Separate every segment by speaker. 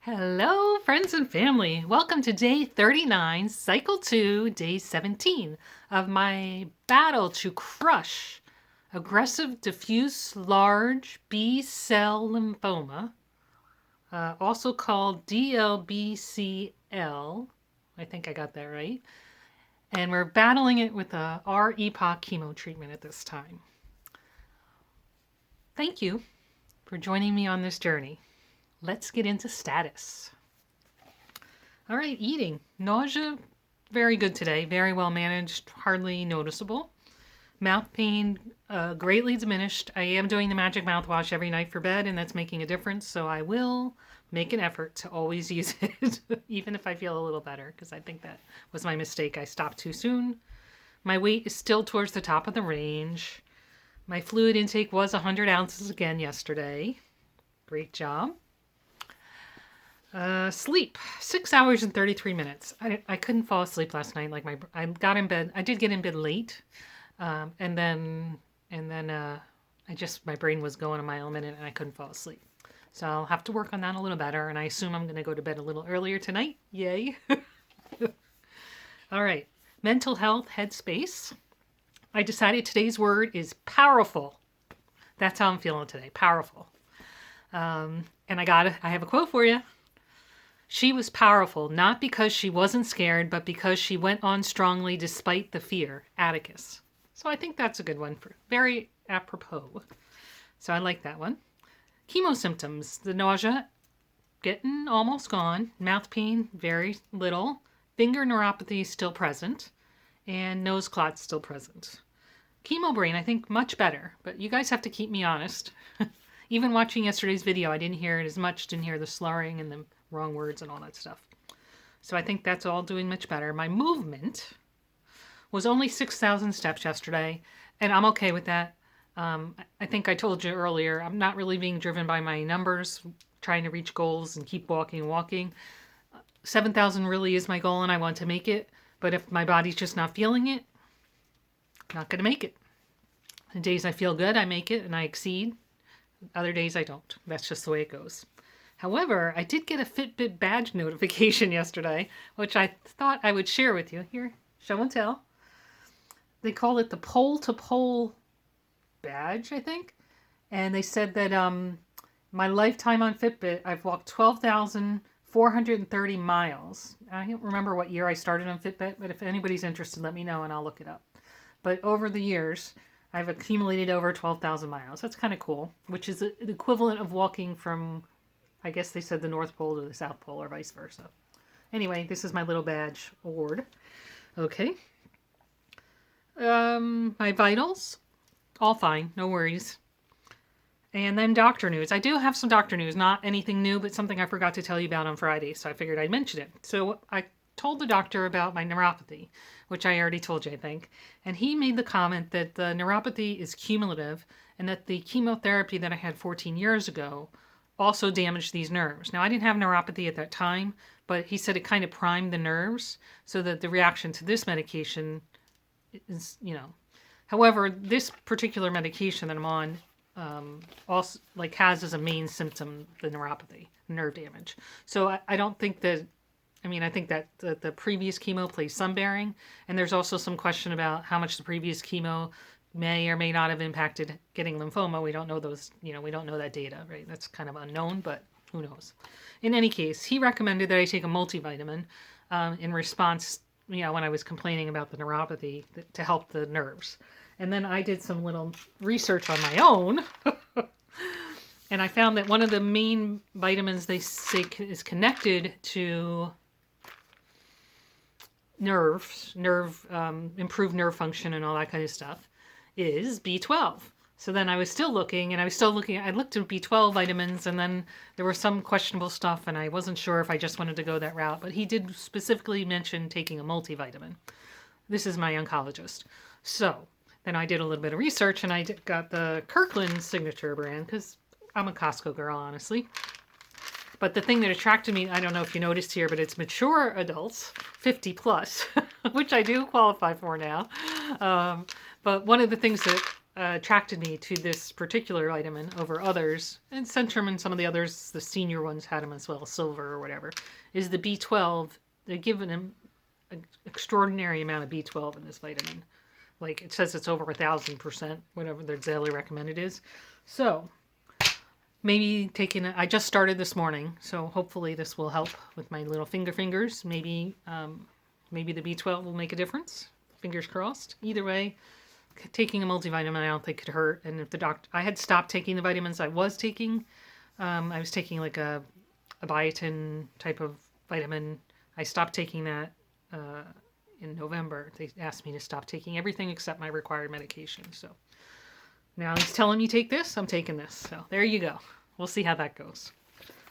Speaker 1: Hello, friends and family. Welcome to day 39, cycle 2, day 17 of my battle to crush aggressive diffuse large B-cell lymphoma, also called DLBCL. I think I got that right. And we're battling it with a R-EPOCH chemo treatment at this time. Thank you for joining me on this journey. Let's get into status. All right, eating. Nausea, very good today. Very well managed, hardly noticeable. Mouth pain, greatly diminished. I am doing the magic mouthwash every night for bed, and that's making a difference. So I will make an effort to always use it, even if I feel a little better, because I think that was my mistake. I stopped too soon. My weight is still towards the top of the range. My fluid intake was 100 ounces again yesterday. Great job. Sleep, 6 hours and 33 minutes. I couldn't fall asleep last night. I got in bed. I did get in bed late, and then my brain was going a mile a minute, and I couldn't fall asleep. So I'll have to work on that a little better, and I assume I'm going to go to bed a little earlier tonight. Yay! All right, mental health headspace. I decided today's word is powerful. That's how I'm feeling today. Powerful. And I have a quote for you. She was powerful, not because she wasn't scared, but because she went on strongly despite the fear. Atticus. So I think that's a good one. Very apropos. So I like that one. Chemo symptoms. The nausea, getting almost gone. Mouth pain, very little. Finger neuropathy still present. And nose clots still present. Chemo brain, I think much better. But you guys have to keep me honest. Even watching yesterday's video, I didn't hear it as much. Didn't hear the slurring and the wrong words and all that stuff. So I think that's all doing much better. My movement was only 6,000 steps yesterday, and I'm okay with that. I think I told you earlier, I'm not really being driven by my numbers, trying to reach goals and keep walking. 7,000 really is my goal, and I want to make it. But if my body's just not feeling it, I'm not going to make it. The days I feel good, I make it and I exceed. Other days I don't. That's just the way it goes. However, I did get a Fitbit badge notification yesterday, which I thought I would share with you. Here, show and tell. They call it the pole-to-pole badge, I think. And they said that my lifetime on Fitbit, I've walked 12,430 miles. I don't remember what year I started on Fitbit, but if anybody's interested, let me know and I'll look it up. But over the years, I've accumulated over 12,000 miles. That's kind of cool, which is the equivalent of walking from, I guess they said, the North Pole to the South Pole or vice versa. Anyway, this is my little badge award. Okay. My vitals, all fine, no worries. And then doctor news. I do have some doctor news, not anything new, but something I forgot to tell you about on Friday, so I figured I'd mention it. So I told the doctor about my neuropathy, which I already told you, I think. And he made the comment that the neuropathy is cumulative and that the chemotherapy that I had 14 years ago also damaged these nerves. Now, I didn't have neuropathy at that time, but he said it kind of primed the nerves so that the reaction to this medication is, However, this particular medication that I'm on also has as a main symptom the neuropathy, nerve damage. So I don't think that, I think that the previous chemo plays some bearing, and there's also some question about how much the previous chemo may or may not have impacted getting lymphoma. We don't know those, we don't know that data, right? That's kind of unknown, but who knows? In any case, he recommended that I take a multivitamin in response, when I was complaining about the neuropathy to help the nerves. And then I did some little research on my own, and I found that one of the main vitamins they say is connected to improved nerve function and all that kind of stuff, is B12. So then I was still looking, I looked at B12 vitamins, and then there was some questionable stuff, and I wasn't sure if I just wanted to go that route, but he did specifically mention taking a multivitamin. This is my oncologist. So then I did a little bit of research, and I got the Kirkland signature brand, because I'm a Costco girl, honestly. But the thing that attracted me, I don't know if you noticed here, but it's mature adults, 50 plus, which I do qualify for now. But one of the things that attracted me to this particular vitamin over others, and Centrum and some of the others, the senior ones had them as well, silver or whatever, is the B12. They're giving them an extraordinary amount of B12 in this vitamin. Like it says it's over 1,000%, whatever their daily recommended is. So maybe I just started this morning, so hopefully this will help with my little fingers. Maybe the B12 will make a difference. Fingers crossed. Either way, taking a multivitamin I don't think could hurt. And if the doctor, I had stopped taking the vitamins I was taking. I was taking like a biotin type of vitamin. I stopped taking that in November. They asked me to stop taking everything except my required medication. So now he's telling me take this, I'm taking this. So there you go. We'll see how that goes.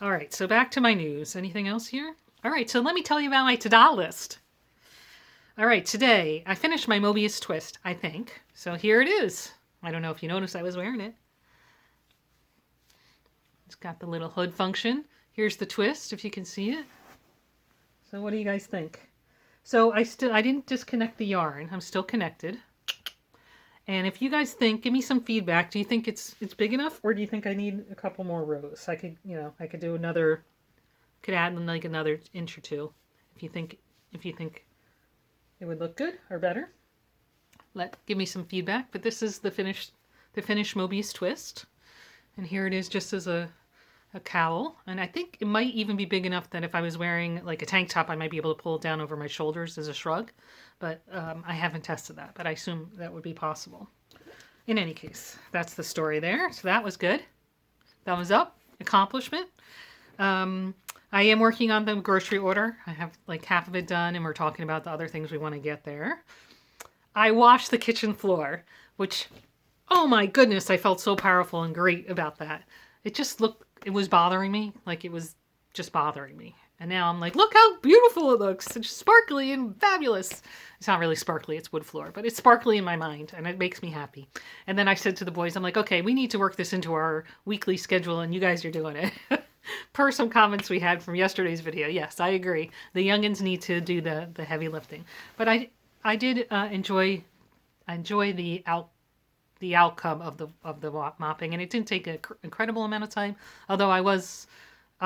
Speaker 1: All right, so back to my news. Anything else here? All right, so let me tell you about my to-do list. All right, today I finished my Mobius twist, I think. So here it is. I don't know if you noticed I was wearing it. It's got the little hood function. Here's the twist, if you can see it. So what do you guys think? So I didn't disconnect the yarn. I'm still connected. And if you guys think, give me some feedback. Do you think it's big enough, or do you think I need a couple more rows? I could do another, could add like another inch or two. If you think it would look good or better, give me some feedback. But this is the finished Mobius twist, and here it is just as a cowl. And I think it might even be big enough that if I was wearing like a tank top, I might be able to pull it down over my shoulders as a shrug. But I haven't tested that, but I assume that would be possible. In any case, that's the story there. So that was good. Thumbs up. Accomplishment. I am working on the grocery order. I have like half of it done, and we're talking about the other things we want to get there. I washed the kitchen floor, which, oh my goodness, I felt so powerful and great about that. It was bothering me. Like it was just bothering me. And now I'm like, look how beautiful it looks. It's sparkly and fabulous. It's not really sparkly, it's wood floor, but it's sparkly in my mind, and it makes me happy. And then I said to the boys, I'm like, okay, we need to work this into our weekly schedule, and you guys are doing it. Per some comments we had from yesterday's video. Yes, I agree. The youngins need to do the heavy lifting. But I did enjoy the outcome of the mopping, and it didn't take an incredible amount of time, although I was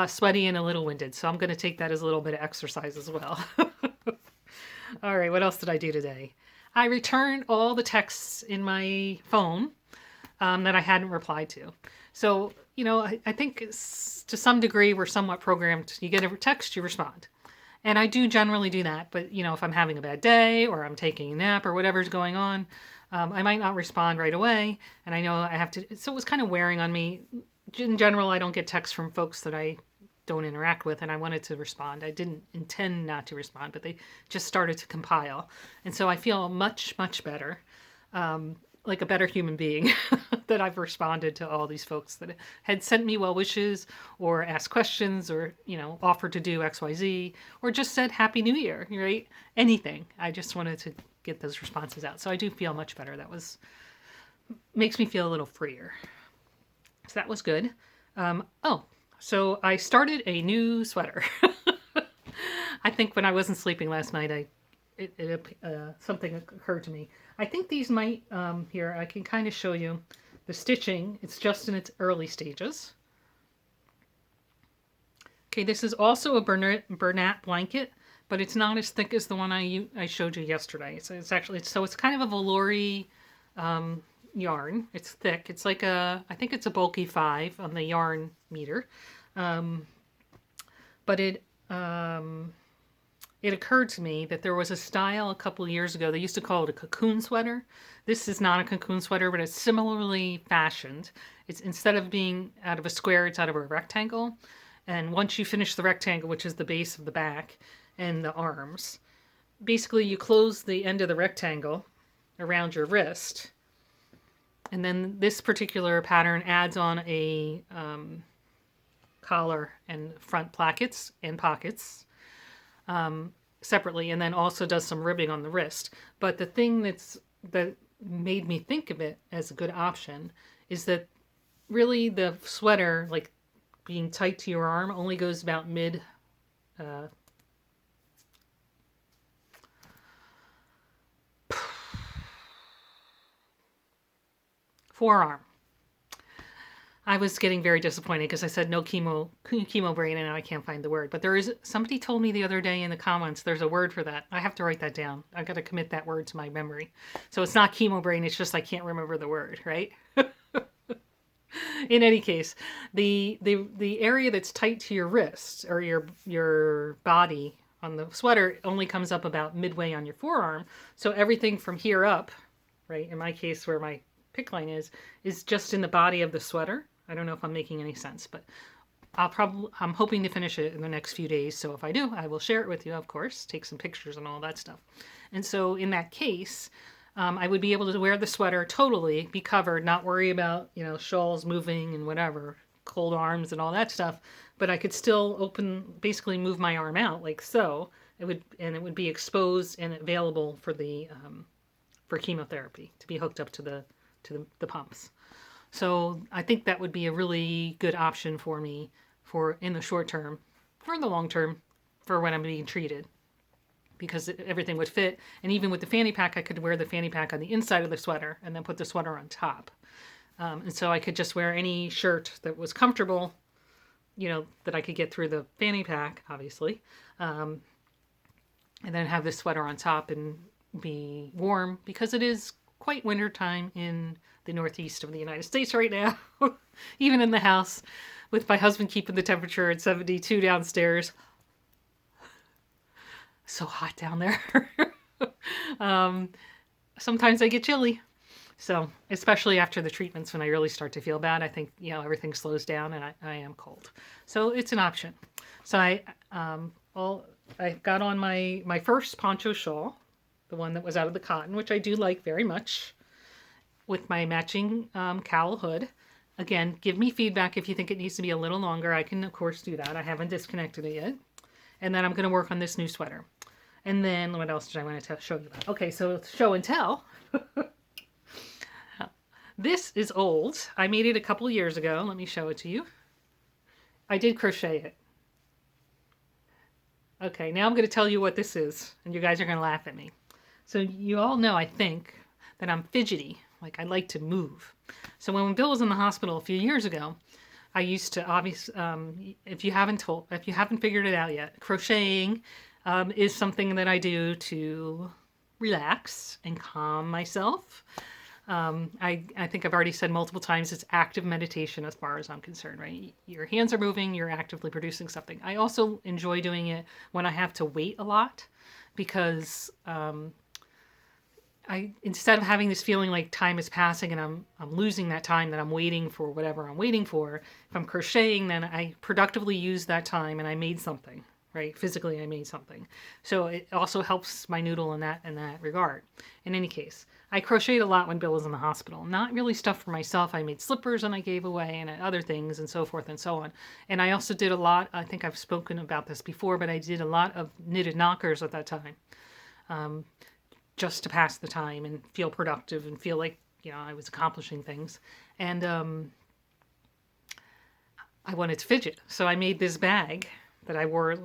Speaker 1: sweaty and a little winded, so I'm going to take that as a little bit of exercise as well. All right, what else did I do today? I returned all the texts in my phone that I hadn't replied to. So, I think to some degree we're somewhat programmed. You get a text, you respond. And I do generally do that, but, if I'm having a bad day or I'm taking a nap or whatever's going on, I might not respond right away. And I know I have to, so it was kind of wearing on me. In general, I don't get texts from folks that I don't interact with, and I wanted to respond. I didn't intend not to respond, but they just started to compile. And so I feel much, much better, like a better human being that I've responded to all these folks that had sent me well wishes or asked questions or, offered to do XYZ or just said Happy New Year, right? Anything. I just wanted to get those responses out. So I do feel much better. Makes me feel a little freer. So that was good. So I started a new sweater. I think when I wasn't sleeping last night, something occurred to me. I think these might, here, I can kind of show you the stitching. It's just in its early stages. Okay, this is also a Bernat blanket, but it's not as thick as the one I showed you yesterday. So it's kind of a velour-y, yarn. It's thick. It's like I think it's a bulky 5 on the yarn meter. But it occurred to me that there was a style a couple years ago. They used to call it a cocoon sweater. This is not a cocoon sweater, but it's similarly fashioned. It's instead of being out of a square, it's out of a rectangle. And once you finish the rectangle, which is the base of the back and the arms, basically you close the end of the rectangle around your wrist. And then this particular pattern adds on a collar and front plackets and pockets separately, and then also does some ribbing on the wrist. But the thing that made me think of it as a good option is that really the sweater, like being tight to your arm, only goes about mid forearm. I was getting very disappointed because I said no chemo brain, and now I can't find the word. But somebody told me the other day in the comments there's a word for that. I have to write that down. I've got to commit that word to my memory. So it's not chemo brain, it's just I can't remember the word, right? In any case, the area that's tight to your wrist or your body on the sweater only comes up about midway on your forearm. So everything from here up, right, in my case where my pick line is just in the body of the sweater. I don't know if I'm making any sense, but I'm hoping to finish it in the next few days. So if I do, I will share it with you, of course, take some pictures and all that stuff. And so in that case, I would be able to wear the sweater totally, be covered, not worry about, shawls moving and whatever, cold arms and all that stuff. But I could still basically move my arm out like so. It would be exposed and available for for chemotherapy to be hooked up to the pumps. So I think that would be a really good option for me for in the short term, for the long term, for when I'm being treated. Because everything would fit. And even with the fanny pack, I could wear the fanny pack on the inside of the sweater and then put the sweater on top. And so I could just wear any shirt that was comfortable, that I could get through the fanny pack, obviously. And then have this sweater on top and be warm because it is quite winter time in the northeast of the United States right now. Even in the house with my husband keeping the temperature at 72 downstairs. So hot down there. Sometimes I get chilly. So, especially after the treatments when I really start to feel bad, I think, everything slows down and I am cold. So it's an option. So I got on my first poncho shawl, the one that was out of the cotton, which I do like very much, with my matching cowl hood. Again, give me feedback if you think it needs to be a little longer. I can, of course, do that. I haven't disconnected it yet. And then I'm going to work on this new sweater. And then what else did I want to show you about? Okay, so show and tell. This is old. I made it a couple years ago. Let me show it to you. I did crochet it. Okay, now I'm going to tell you what this is. And you guys are going to laugh at me. So you all know, I think, that I'm fidgety. Like, I like to move. So when Bill was in the hospital a few years ago, I used to if you haven't figured it out yet, crocheting is something that I do to relax and calm myself. I think I've already said multiple times it's active meditation as far as I'm concerned, right? Your hands are moving, you're actively producing something. I also enjoy doing it when I have to wait a lot because instead of having this feeling like time is passing and I'm losing that time that I'm waiting for whatever I'm waiting for, if I'm crocheting, then I productively use that time and I made something, right? Physically, I made something. So it also helps my noodle in that regard. In any case, I crocheted a lot when Bill was in the hospital. Not really stuff for myself. I made slippers and I gave away and other things and so forth and so on. And I also did a lot, I think I've spoken about this before, but I did a lot of knitted knockers at that time. Just to pass the time and feel productive and feel like, I was accomplishing things. And I wanted to fidget. So I made this bag that I wore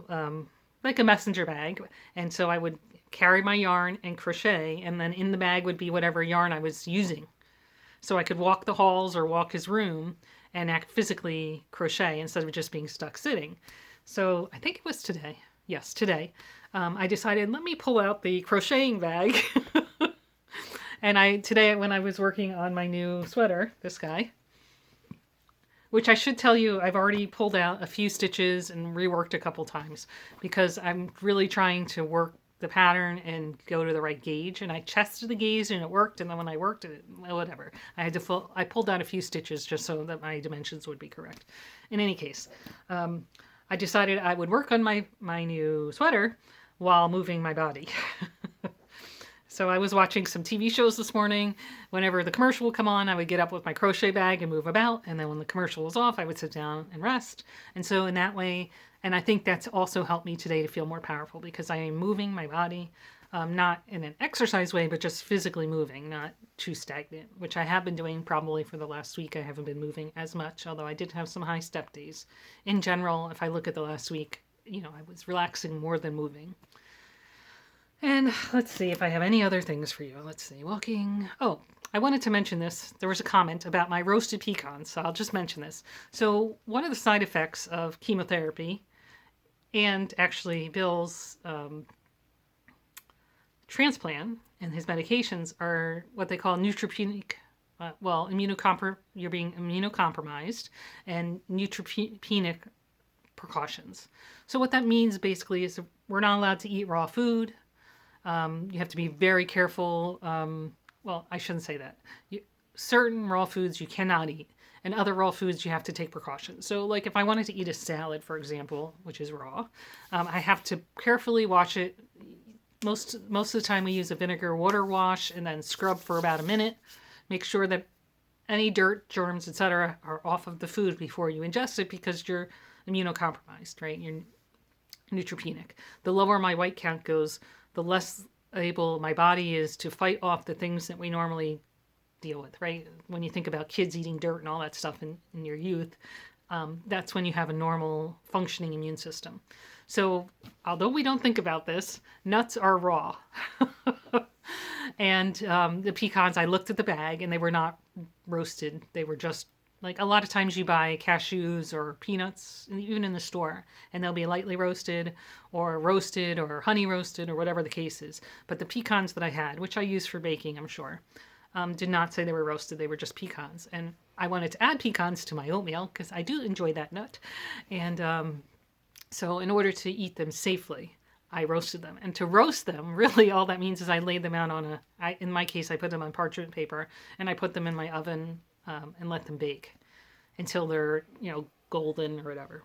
Speaker 1: like a messenger bag. And so I would carry my yarn and crochet, and then in the bag would be whatever yarn I was using. So I could walk the halls or walk his room and act physically crochet instead of just being stuck sitting. So I think it was today. Yes, today. I decided, let me pull out the crocheting bag. And today when I was working on my new sweater, this guy, which I should tell you, I've already pulled out a few stitches and reworked a couple times because I'm really trying to work the pattern and go to the right gauge. And I tested the gauge and it worked. And then when I worked it, whatever, I pulled out a few stitches just so that my dimensions would be correct. In any case, I decided I would work on my new sweater while moving my body. So I was watching some TV shows this morning. Whenever the commercial would come on, I would get up with my crochet bag and move about. And then when the commercial was off, I would sit down and rest. And so in that way, and I think that's also helped me today to feel more powerful because I am moving my body, not in an exercise way, but just physically moving, not too stagnant, which I have been doing probably for the last week. I haven't been moving as much, although I did have some high step days. In general, if I look at the last week, I was relaxing more than moving. And let's see if I have any other things for you. Let's see, walking. Oh, I wanted to mention this. There was a comment about my roasted pecans, so I'll just mention this. So one of the side effects of chemotherapy and actually Bill's transplant and his medications are what they call neutropenic, you're being immunocompromised, and neutropenic precautions. So what that means basically is we're not allowed to eat raw food. You have to be very careful. I shouldn't say that. Certain raw foods you cannot eat, and other raw foods you have to take precautions. So like if I wanted to eat a salad, for example, which is raw, I have to carefully wash it. Most of the time we use a vinegar water wash and then scrub for about a minute. Make sure that any dirt, germs, etc. are off of the food before you ingest it because you're immunocompromised, right? You're neutropenic. The lower my white count goes, the less able my body is to fight off the things that we normally deal with, right? When you think about kids eating dirt and all that stuff in your youth, that's when you have a normal functioning immune system. So although we don't think about this, nuts are raw. And the pecans, I looked at the bag and they were not roasted. They were just like a lot of times you buy cashews or peanuts, even in the store, and they'll be lightly roasted or honey roasted or whatever the case is. But the pecans that I had, which I use for baking, I'm sure, did not say they were roasted. They were just pecans. And I wanted to add pecans to my oatmeal because I do enjoy that nut. And so in order to eat them safely, I roasted them. And to roast them, really all that means is I laid them out on in my case, I put them on parchment paper and I put them in my oven and let them bake until they're, golden or whatever.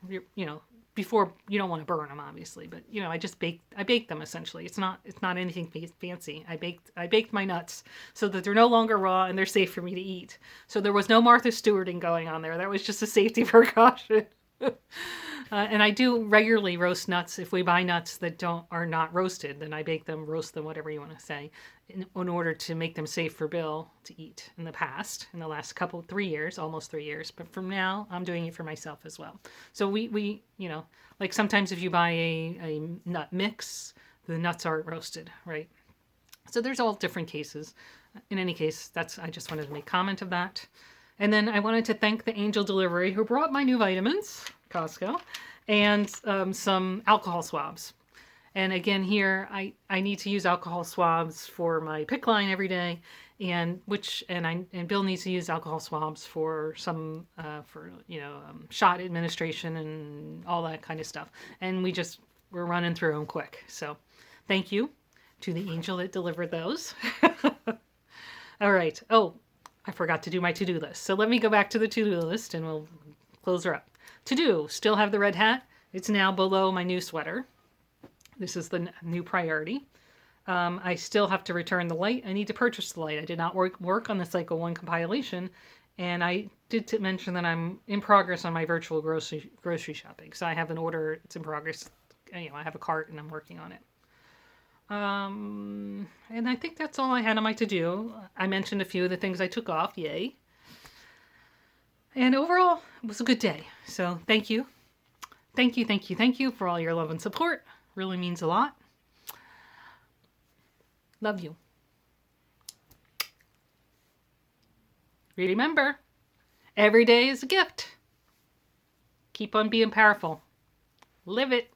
Speaker 1: Before, you don't want to burn them, obviously, but I baked them essentially. It's not anything fancy. I baked my nuts so that they're no longer raw and they're safe for me to eat. So there was no Martha Stewarting going on there. That was just a safety precaution. And I do regularly roast nuts. If we buy nuts that are not roasted, then I bake them, roast them, whatever you want to say, in order to make them safe for Bill to eat. In the last 3 years, almost 3 years, but from now I'm doing it for myself as well. So we like sometimes if you buy a nut mix, the nuts aren't roasted, right? So there's all different cases. In any case, I just wanted to make comment of that. And then I wanted to thank the Angel Delivery who brought my new vitamins, Costco, and some alcohol swabs. And again, here I need to use alcohol swabs for my PICC line every day, and Bill needs to use alcohol swabs for some shot administration and all that kind of stuff. And we're running through them quick. So thank you to the angel that delivered those. All right. Oh, I forgot to do my to-do list. So let me go back to the to-do list and we'll close her up. To-do, still have the red hat. It's now below my new sweater. This is the new priority. I still have to return the light. I need to purchase the light. I did not work on the Cycle 1 compilation. And I did mention that I'm in progress on my virtual grocery shopping. So I have an order. It's in progress. I have a cart and I'm working on it. And I think that's all I had on my to-do. I mentioned a few of the things I took off. Yay. And overall, it was a good day. So thank you. Thank you for all your love and support. Really means a lot. Love you. Remember, every day is a gift. Keep on being powerful. Live it.